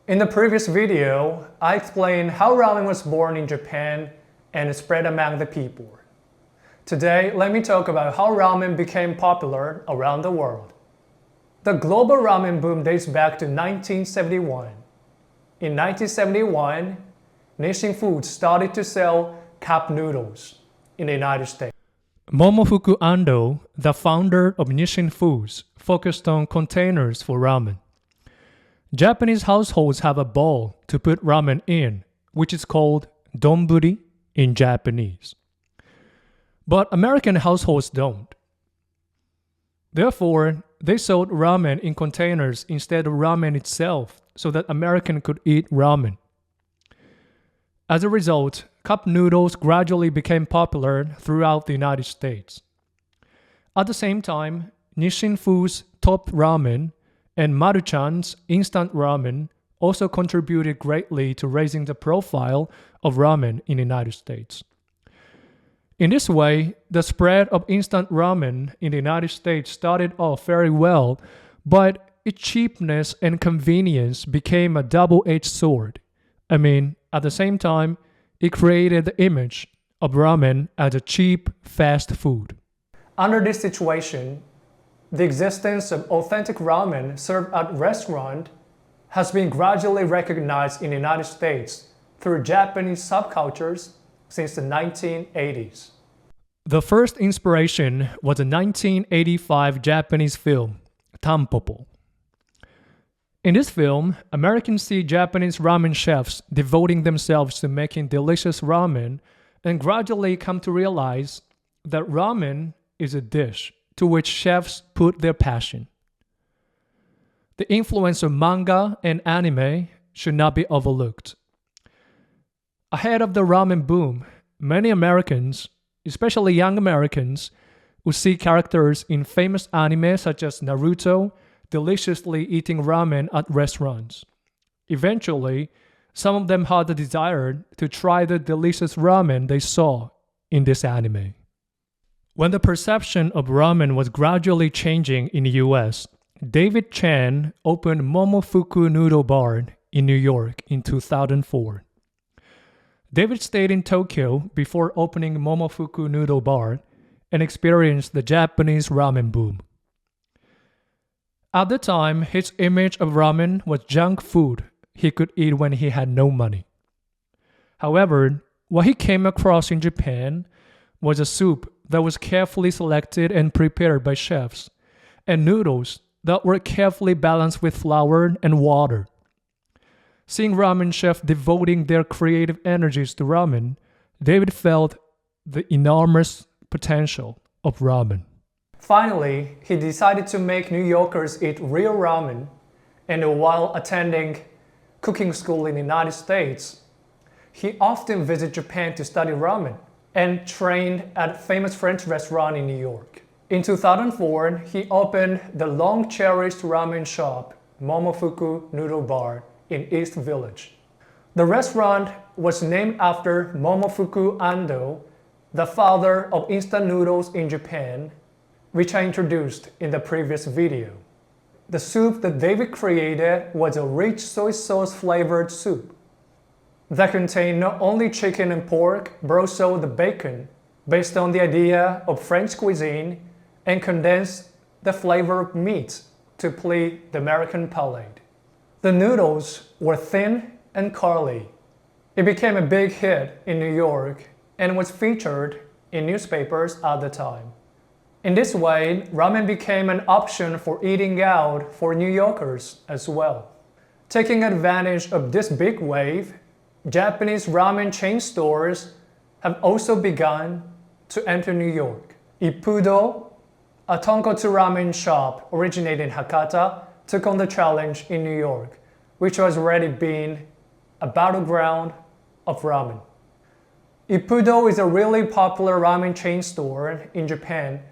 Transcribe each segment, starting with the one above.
In the previous video, I explained how ramen was born in Japan and spread among the people. Today, let me talk about how ramen became popular around the world. The global ramen boom dates back to 1971. In 1971, Nissin Foods started to sell cup noodles in the United States. Momofuku Ando, the founder of Nissin Foods, focused on containers for ramen. Japanese households have a bowl to put ramen in, which is called donburi in Japanese. But American households don't. Therefore, they sold ramen in containers instead of ramen itself so that Americans could eat ramen. As a result, cup noodles gradually became popular throughout the United States. At the same time, Nissin Foods' top ramen and Maruchan's instant ramen also contributed greatly to raising the profile of ramen in the United States. In this way, the spread of instant ramen in the United States started off very well, but its cheapness and convenience became a double-edged sword. At the same time, it created the image of ramen as a cheap, fast food. Under this situation, the existence of authentic ramen served at restaurants has been gradually recognized in the United States through Japanese subcultures since the 1980s. The first inspiration was a 1985 Japanese film, Tampopo. In this film, Americans see Japanese ramen chefs devoting themselves to making delicious ramen and gradually come to realize that ramen is a dish to which chefs put their passion. The influence of manga and anime should not be overlooked. Ahead of the ramen boom, many Americans, especially young Americans, would see characters in famous anime such as Naruto deliciously eating ramen at restaurants. Eventually, some of them had the desire to try the delicious ramen they saw in this anime. When the perception of ramen was gradually changing in the US, David Chan opened Momofuku Noodle Bar in New York in 2004. David stayed in Tokyo before opening Momofuku Noodle Bar and experienced the Japanese ramen boom. At the time, his image of ramen was junk food he could eat when he had no money. However, what he came across in Japan was a soup that was carefully selected and prepared by chefs, and noodles that were carefully balanced with flour and water. Seeing ramen chefs devoting their creative energies to ramen, David felt the enormous potential of ramen. Finally, he decided to make New Yorkers eat real ramen, and while attending cooking school in the United States, he often visited Japan to study ramen and trained at a famous French restaurant in New York. In 2004, he opened the long-cherished ramen shop, Momofuku Noodle Bar, in East Village. The restaurant was named after Momofuku Ando, the father of instant noodles in Japan, which I introduced in the previous video. The soup that David created was a rich soy sauce flavored soup that contained not only chicken and pork, but also the bacon, based on the idea of French cuisine, and condensed the flavor of meat to please the American palate. The noodles were thin and curly. It became a big hit in New York and was featured in newspapers at the time. In this way, ramen became an option for eating out for New Yorkers as well. Taking advantage of this big wave, Japanese ramen chain stores have also begun to enter New York. Ippudo, a tonkotsu ramen shop originated in Hakata, took on the challenge in New York, which was already been a battleground of ramen. Ippudo is a really popular ramen chain store in Japan,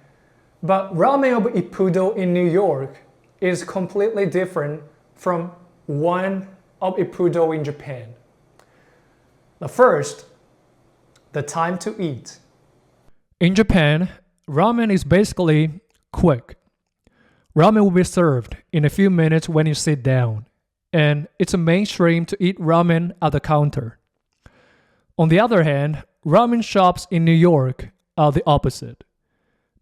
but ramen of Ippudo in New York is completely different from one of Ippudo in Japan. The first, the time to eat. In Japan, ramen is basically quick. Ramen will be served in a few minutes when you sit down, and it's a mainstream to eat ramen at the counter. On the other hand, ramen shops in New York are the opposite.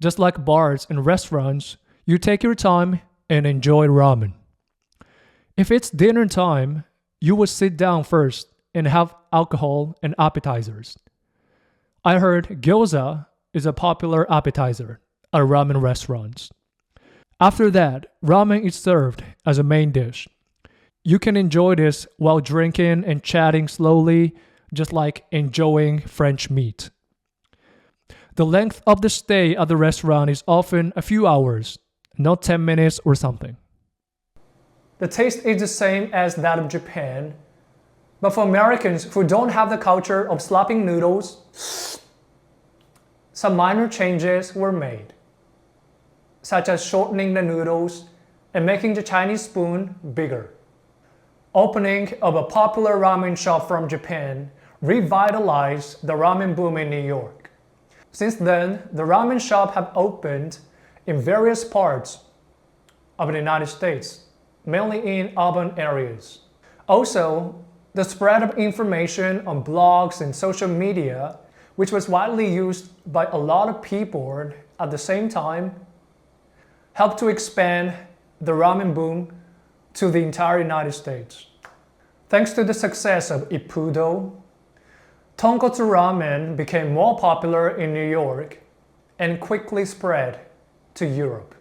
Just like bars and restaurants, you take your time and enjoy ramen. If it's dinner time, you will sit down first and have alcohol and appetizers. I heard gyoza is a popular appetizer at ramen restaurants. After that, ramen is served as a main dish. You can enjoy this while drinking and chatting slowly, just like enjoying French meat. The length of the stay at the restaurant is often a few hours, not 10 minutes or something. The taste is the same as that of Japan, but for Americans who don't have the culture of slopping noodles, some minor changes were made, such as shortening the noodles and making the Chinese spoon bigger. Opening of a popular ramen shop from Japan revitalized the ramen boom in New York. Since then, the ramen shops have opened in various parts of the United States, mainly in urban areas. Also, the spread of information on blogs and social media, which was widely used by a lot of people at the same time, helped to expand the ramen boom to the entire United States. Thanks to the success of Ippudo, tonkotsu ramen became more popular in New York and quickly spread to Europe.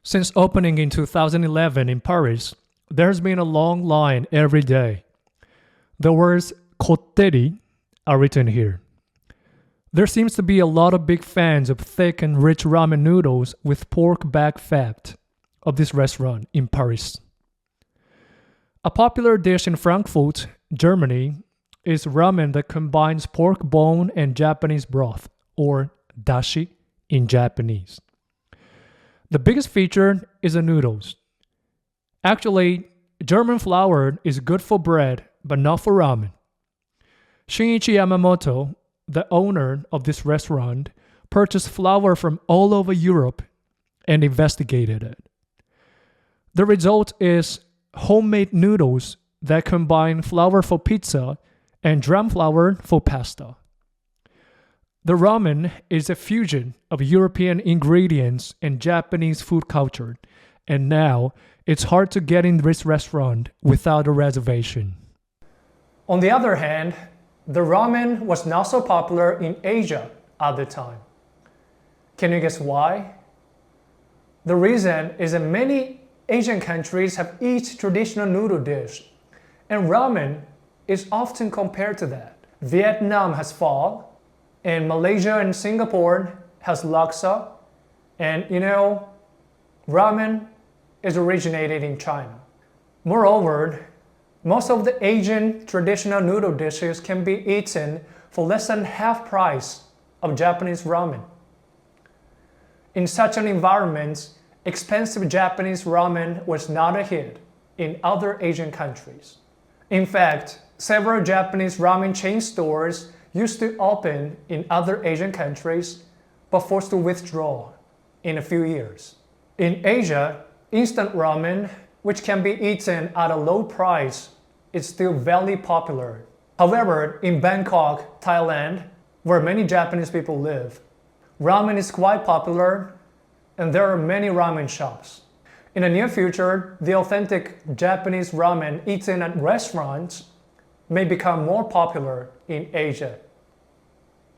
Since opening in 2011 in Paris, there's been a long line every day. The words kotteri are written here. There seems to be a lot of big fans of thick and rich ramen noodles with pork back fat of this restaurant in Paris. A popular dish in Frankfurt, Germany, is ramen that combines pork bone and Japanese broth, or dashi in Japanese. The biggest feature is the noodles. Actually, German flour is good for bread, but not for ramen. Shinichi Yamamoto, the owner of this restaurant, purchased flour from all over Europe and investigated it. The result is homemade noodles that combine flour for pizza and drum flour for pasta. The ramen is a fusion of European ingredients and Japanese food culture, and now it's hard to get in this restaurant without a reservation. On the other hand, the ramen was not so popular in Asia at the time. Can you guess why? The reason is that many Asian countries have each traditional noodle dish, and ramen is often compared to that. Vietnam has pho, and Malaysia and Singapore has laksa, and ramen is originated in China. Moreover, most of the Asian traditional noodle dishes can be eaten for less than half price of Japanese ramen. In such an environment, expensive Japanese ramen was not a hit in other Asian countries. In fact, several Japanese ramen chain stores used to open in other Asian countries, but forced to withdraw in a few years. In Asia, instant ramen, which can be eaten at a low price, is still very popular. However, in Bangkok, Thailand, where many Japanese people live, ramen is quite popular, and there are many ramen shops. In the near future, the authentic Japanese ramen eaten at restaurants may become more popular in Asia.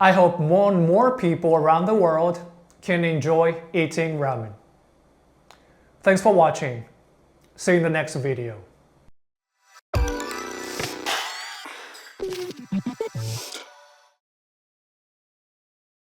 I hope more and more people around the world can enjoy eating ramen. Thanks for watching. See you in the next video.